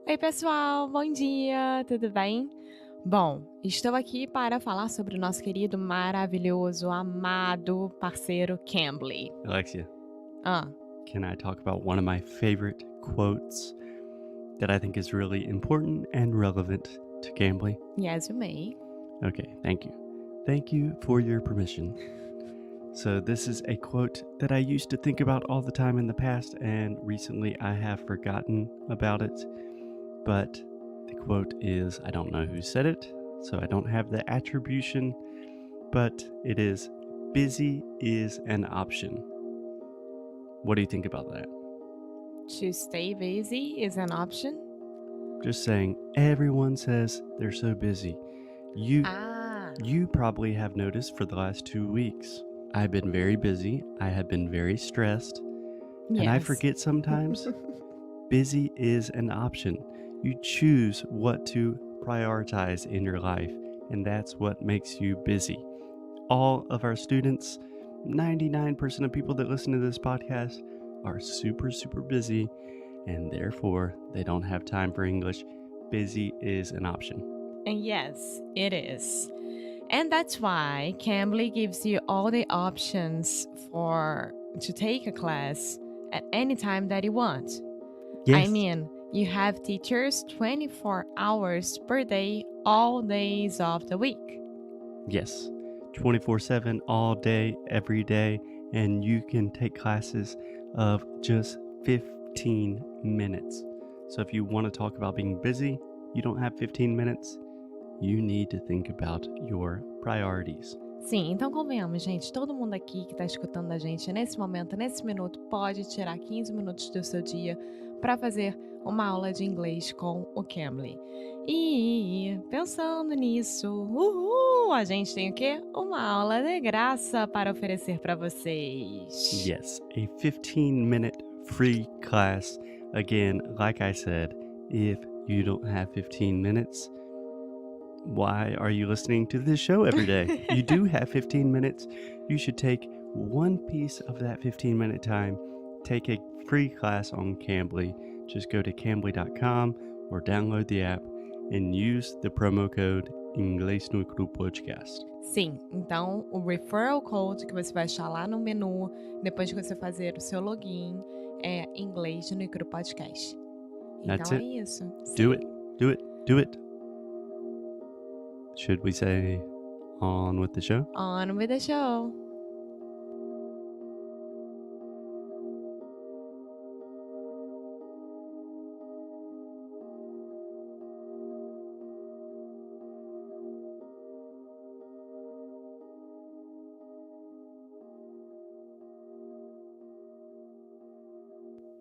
Oi, pessoal, bom dia, tudo bem? Bom, estou aqui para falar sobre o nosso querido, maravilhoso, amado parceiro Cambly. Alexia, Ah, can I talk about one of my favorite quotes that I think is really important and relevant to gambling? yes, you may. Okay, thank you. Thank you for your permission. So, this is a quote that I used to think about all the time in the past, and recently I have forgotten about it. But the quote is I don't know who said it, so I don't have the attribution, but it is busy is an option. What do you think about that? To stay busy is an option. Just saying, everyone says they're so busy. Ah, You probably have noticed for the last 2 weeks, I've been very busy, I have been very stressed, and I yes. forget sometimes busy is an option. You choose what to prioritize in your life, and that's what makes you busy. All of our students, 99% of people that listen to this podcast, are super, super busy, and therefore they don't have time for English. Busy is an option. And yes, it is. And that's why Cambly gives you all the options to take a class at any time that you want. I Yes. mean, you have teachers 24 hours per day, all days of the week. Yes. 24/7, all day, every day, and you can take classes of just 15 minutes. So if you want to talk about being busy, you don't have 15 minutes, you need to think about your priorities. Sim, então convenhamos, gente, todo mundo aqui que está escutando a gente nesse momento, nesse minuto, pode tirar 15 minutos do seu dia para fazer uma aula de inglês com o Cambly. E pensando nisso, a gente tem o quê? Uma aula de graça para oferecer para vocês. Yes, a 15-minute free class. Again, like I said, if you don't have 15 minutes, why are you listening to this show every day? You do have 15 minutes. You should take one piece of that 15-minute time, take a free class on Cambly. Just go to cambly.com or download the app and use the promo code Inglês no Cru Podcast. Sim, então o referral code que você vai achar lá no menu, depois que você fazer o seu login, é Inglês no Cru Podcast. That's Então it. é isso. Do Sim. it. Do it. Do it. Should we say on with the show? On with the show.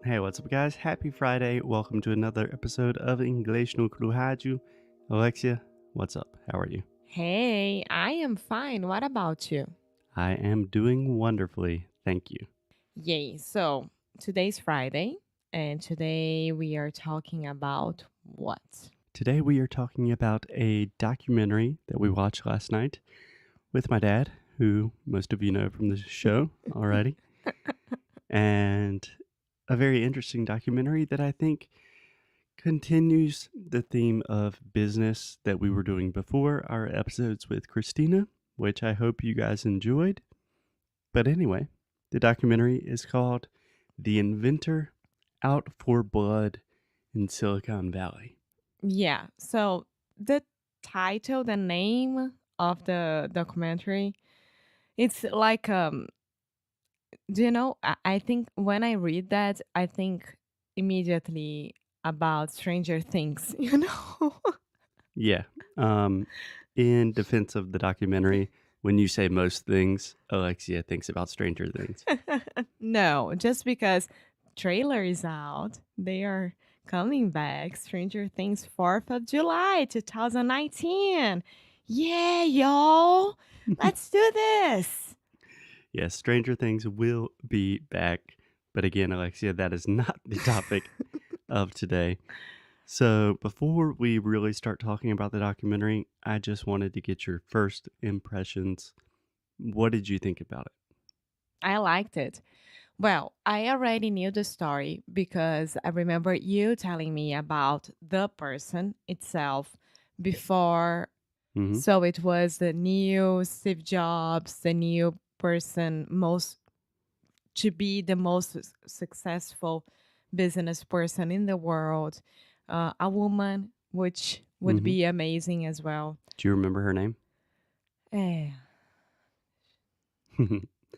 Hey, what's up, guys? Happy Friday. Welcome to another episode of Inglês no Cru Rádio. Alexia, what's up? How are you? Hey, I am fine. What about you? I am doing wonderfully. Thank you. Yay. So today's Friday, and today we are talking about what? Today we are talking about a documentary that we watched last night with my dad, who most of you know from the show already. And a very interesting documentary that I think continues the theme of business that we were doing before our episodes with Christina, which I hope you guys enjoyed. But anyway, the documentary is called The Inventor Out for Blood in Silicon Valley. Yeah. So the title, the name of the documentary, it's like do you know, I think when I read that, I think immediately about Stranger Things, you know? Yeah. In defense of the documentary, when you say most things, Alexia thinks about Stranger Things. No, just because trailer is out, they are coming back. Stranger Things 4th of July, 2019. Yeah, y'all. Let's do this. Yes, Stranger Things will be back. But again, Alexia, that is not the topic of today. So before we really start talking about the documentary, I just wanted to get your first impressions. What did you think about it? I liked it. Well, I already knew the story because I remember you telling me about the person itself before. Hmm. So it was the new Steve Jobs, the new person, most to be the most successful business person in the world, a woman, which would Hmm. be amazing as well. Do you remember her name? Eh,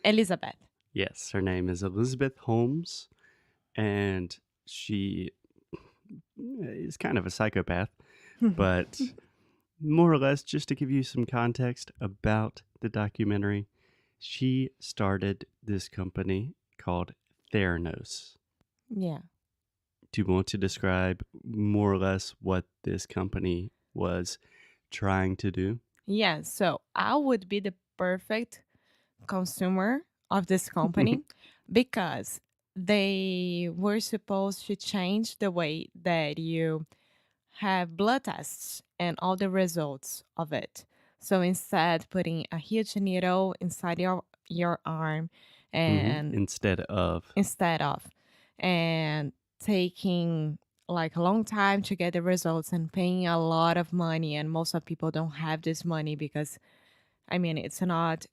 Elizabeth. Yes, her name is Elizabeth Holmes, and she is kind of a psychopath, but more or less, just to give you some context about the documentary, she started this company called Theranos. Yeah. Do you want to describe more or less what this company was trying to do? Yeah. So I would be the perfect consumer of this company because they were supposed to change the way that you have blood tests and all the results of it. So instead putting a huge needle inside your arm and Instead of. instead of and taking like a long time to get the results and paying a lot of money, and most of people don't have this money because I mean it's not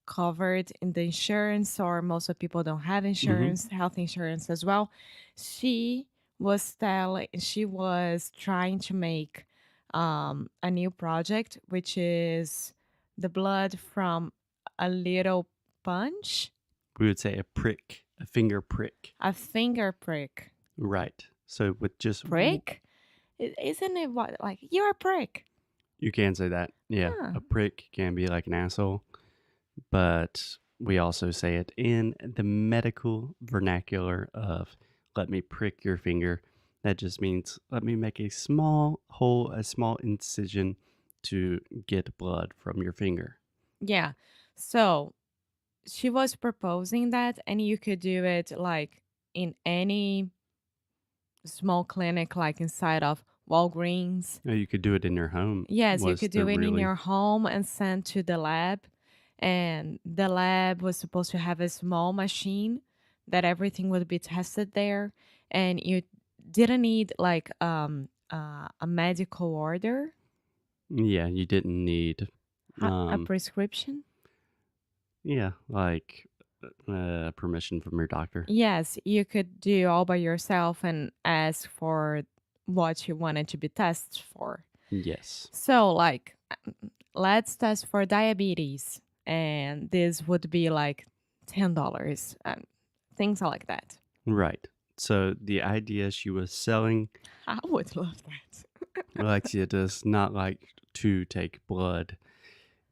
covered in the insurance, or most of people don't have Hmm. insurance, health insurance as well. She was trying to make a new project, which is the blood from a little punch, We would say a prick, a finger prick. a finger prick. Right. So with just, Prick? Isn't it what, like, you're a prick? you can say that. Yeah. Huh. A prick can be like an asshole, but we also say it in the medical vernacular of let me prick your finger. That just means let me make a small hole, a small incision to get blood from your finger. Yeah. So she was proposing that, and you could do it like in any small clinic, like inside of Walgreens. Now, you could do it in your home, Yes, you was could the do it in really. your home and send to the lab. And the lab was supposed to have a small machine that everything would be tested there. And you didn't need like a medical order, Yeah, you didn't need, a um, prescription. yeah, like permission from your doctor. Yes, you could do all by yourself and ask for what you wanted to be tested for. Yes. So, like, let's test for diabetes, and this would be like $10, and things like that. Right. So the idea she was selling, I would love that. Alexia does not like to take blood.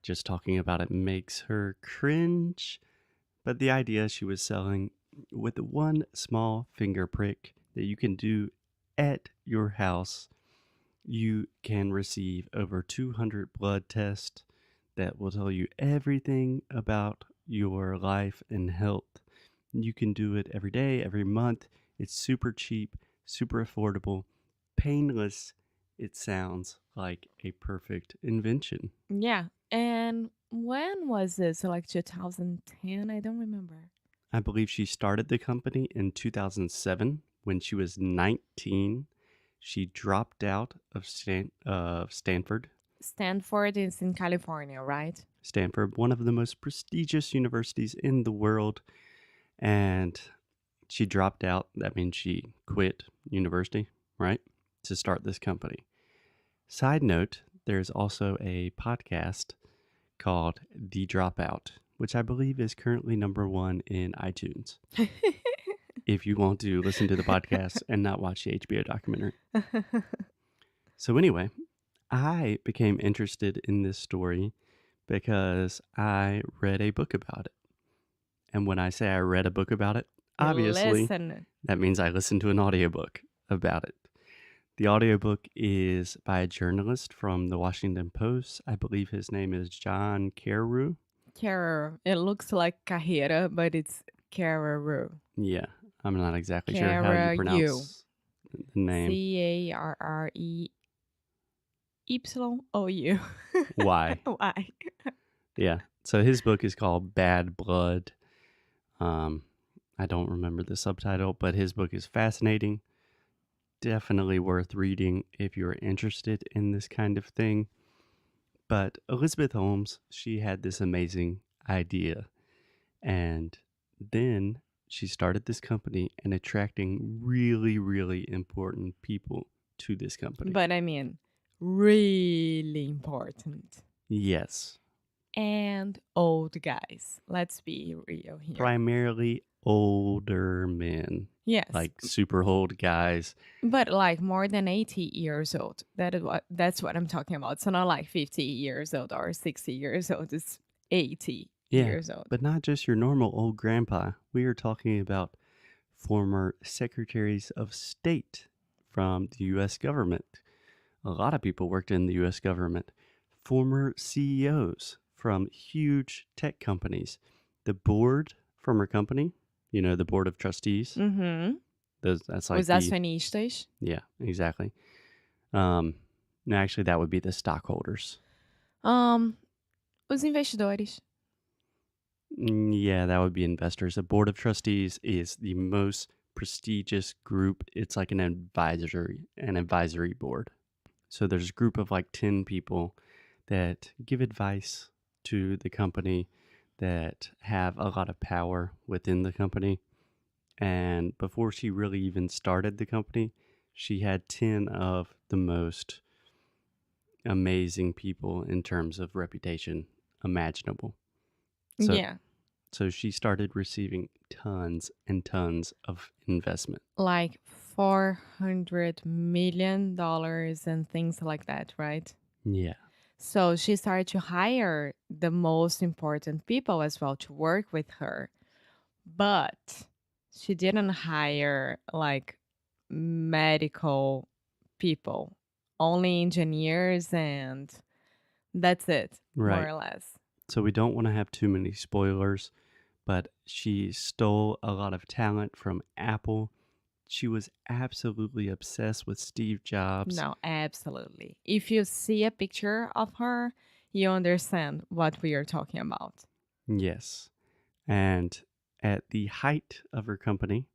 Just talking about it makes her cringe. But the idea she was selling with one small finger prick that you can do at your house, you can receive over 200 blood tests that will tell you everything about your life and health. You can do it every day, every month. It's super cheap, super affordable, painless. It sounds like a perfect invention. Yeah. And when was this? Like 2010? I don't remember. I believe she started the company in 2007 when she was 19. She dropped out of Stanford. Stanford is in California, right? Stanford, one of the most prestigious universities in the world, and she dropped out. That means she quit university, right? To start this company. Side note, there's also a podcast called The Dropout, which I believe is currently #1 in iTunes. If you want to listen to the podcast and not watch the HBO documentary. So, anyway, I became interested in this story because I read a book about it. And when I say I read a book about it, You obviously listen. that means I listened to an audiobook about it. The audiobook is by a journalist from the Washington Post. I believe his name is John Carreyrou. Carrer. It looks like Carrera, but it's Carreyrou. Yeah, I'm not exactly sure how you Carreyrou. pronounce the name. Carreryou. Why? Why? Yeah. So his book is called Bad Blood. Um, I don't remember the subtitle, but his book is fascinating. Definitely worth reading if you're interested in this kind of thing. But Elizabeth Holmes, she had this amazing idea. And then she started this company and attracting really, really important people to this company. But I mean, really important. Yes, And old guys. Let's be real here. primarily older men, Yes, like super old guys. but like more than 80 years old. That's what I'm talking about. So not like 50 years old or 60 years old. It's 80 Yeah, years old. but not just your normal old grandpa. We are talking about former secretaries of state from the U.S. government. A lot of people worked in the U.S. government. Former CEOs from huge tech companies. The board from her company, the board of trustees. Mm-hmm. That's like Os acionistas. yeah, exactly. No, actually, that would be the stockholders. Os investidores. Yeah, that would be investors. A board of trustees is the most prestigious group. It's like an advisory board. So there's a group of like 10 people that give advice to the company, that have a lot of power within the company. And before she really even started the company, she had 10 of the most amazing people in terms of reputation imaginable. So, Yeah. so she started receiving tons and tons of investment. Like $400 million and things like that, right? Yeah. So she started to hire the most important people as well to work with her. But she didn't hire like medical people, only engineers, and that's it, more Right. or less. So we don't want to have too many spoilers, but she stole a lot of talent from Apple. She was absolutely obsessed with Steve Jobs. No, absolutely. If you see a picture of her, you understand what we are talking about. Yes. And at the height of her company,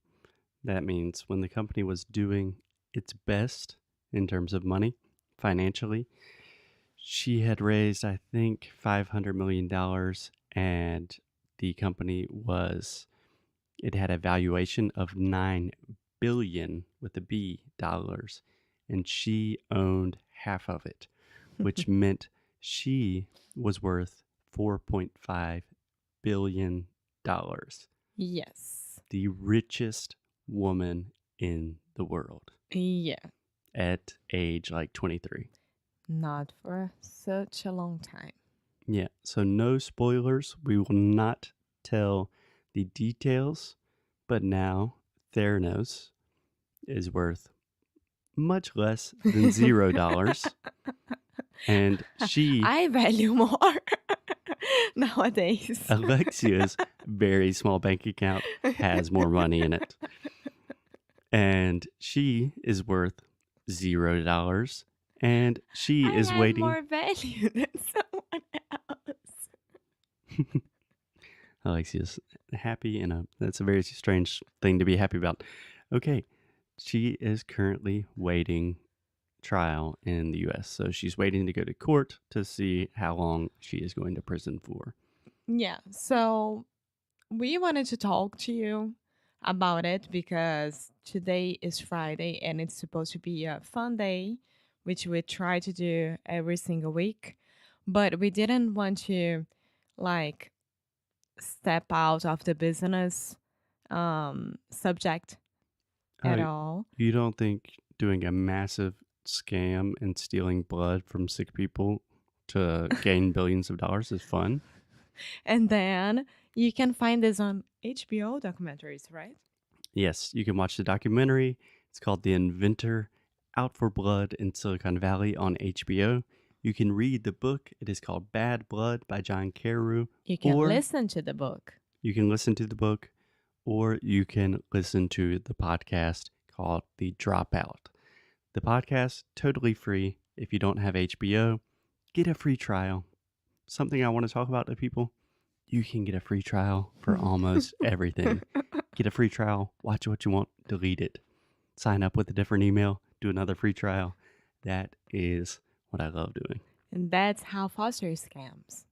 that means when the company was doing its best in terms of money, financially, she had raised, I think, $500 million, and the company it had a valuation of 9 billion with a B dollars, and she owned half of it, which meant she was worth $4.5 billion. Yes. The richest woman in the world Yeah. at age like 23. Not for such a long time. Yeah, so no spoilers. We will not tell the details, but now Theranos is worth much less than $0. And I value more nowadays. Alexia's very small bank account has more money in it. And she is worth $0. And she I is have waiting. more value than someone else. Alexia's happy, and that's a very strange thing to be happy about. Okay, she is currently waiting trial in the U.S., so she's waiting to go to court to see how long she is going to prison for. Yeah, so we wanted to talk to you about it because today is Friday and it's supposed to be a fun day, which we try to do every single week. But we didn't want to like step out of the business subject at all. You don't think doing a massive scam and stealing blood from sick people to gain billions of dollars is fun? And then you can find this on HBO documentaries, right? Yes, you can watch the documentary. It's called The Inventor, Out for Blood in Silicon Valley on HBO. You can read the book. It is called Bad Blood by John Carew. You can Or listen to the book. You can listen to the book, or you can listen to the podcast called The Dropout. The podcast, totally free. If you don't have HBO, get a free trial. Something I want to talk about to people, you can get a free trial for almost everything. get a free trial, watch what you want, delete it. Sign up with a different email, do another free trial. That is what I love doing. And that's how Foster scams.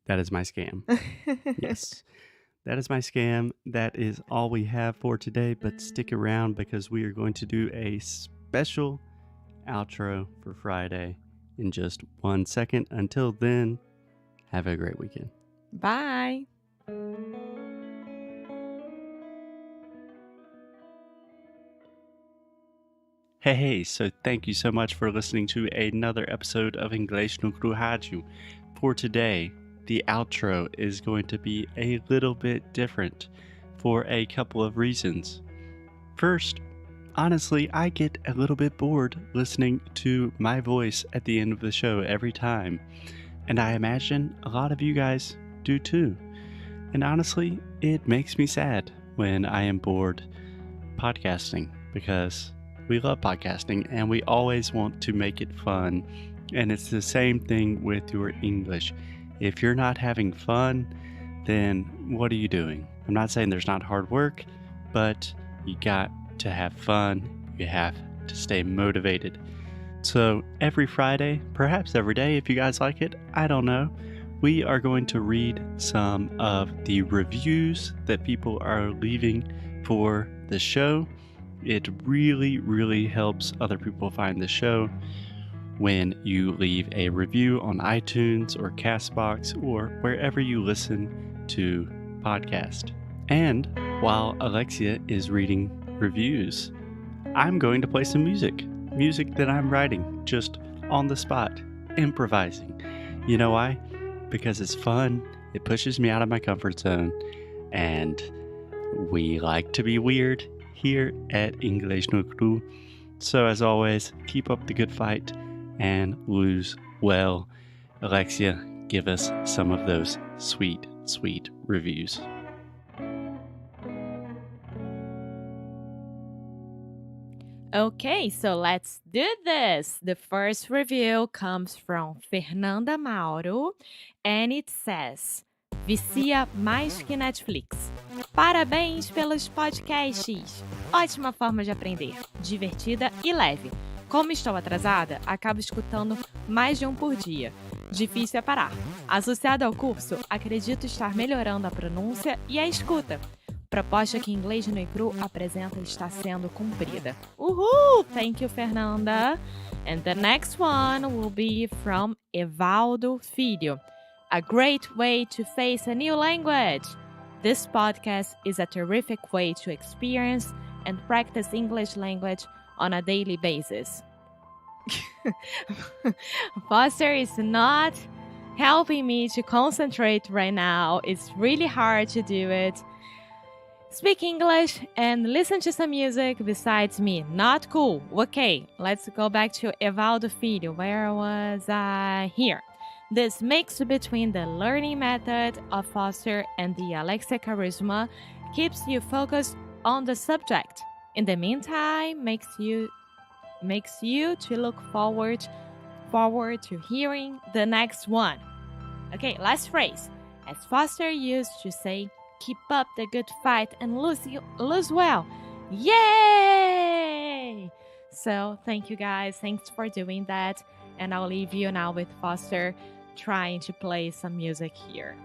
That is my scam. Yes. That is my scam. That is all we have for today, but stick around because we are going to do a special outro for Friday in just 1 second. Until then, have a great weekend. Bye. Hey, so thank you so much for listening to another episode of Inglês no Rádio. For today, the outro is going to be a little bit different for a couple of reasons. First, honestly, I get a little bit bored listening to my voice at the end of the show every time, and I imagine a lot of you guys do too. And honestly, it makes me sad when I am bored podcasting because we love podcasting and we always want to make it fun. And it's the same thing with your English. If you're not having fun, then what are you doing? I'm not saying there's not hard work, but you got to have fun. You have to stay motivated. So every Friday, perhaps every day if you guys like it, I don't know, we are going to read some of the reviews that people are leaving for the show. It really, really helps other people find the show when you leave a review on iTunes or Castbox or wherever you listen to podcasts. And while Alexia is reading reviews, I'm going to play some music that I'm writing just on the spot, improvising. You know why? Because it's fun, it pushes me out of my comfort zone, and we like to be weird here at Inglês no Cru. So as always, keep up the good fight and lose well. Alexia, give us some of those sweet, sweet reviews. Okay, so let's do this. The first review comes from Fernanda Mauro, and it says: Vicia mais que Netflix. Parabéns pelos podcasts! Ótima forma de aprender, divertida e leve. Como estou atrasada, acabo escutando mais de um por dia. Difícil é parar. Associado ao curso, acredito estar melhorando a pronúncia e a escuta. Proposta que Inglês no Cru apresenta está sendo cumprida. Uhul! Thank you, Fernanda. And the next one will be from Evaldo Filho. A great way to face a new language. This podcast is a terrific way to experience and practice English language on a daily basis. Foster is not helping me to concentrate right now. It's really hard to do it. Speak English and listen to some music besides me. Not cool. Okay, let's go back to Evaldo Filho. Where was I? Here. This mix between the learning method of Foster and the Alexia charisma keeps you focused on the subject. In the meantime, makes you to look forward to hearing the next one. Okay, last phrase. As Foster used to say, keep up the good fight and lose well. Yay! So thank you guys. Thanks for doing that. And I'll leave you now with Foster trying to play some music here.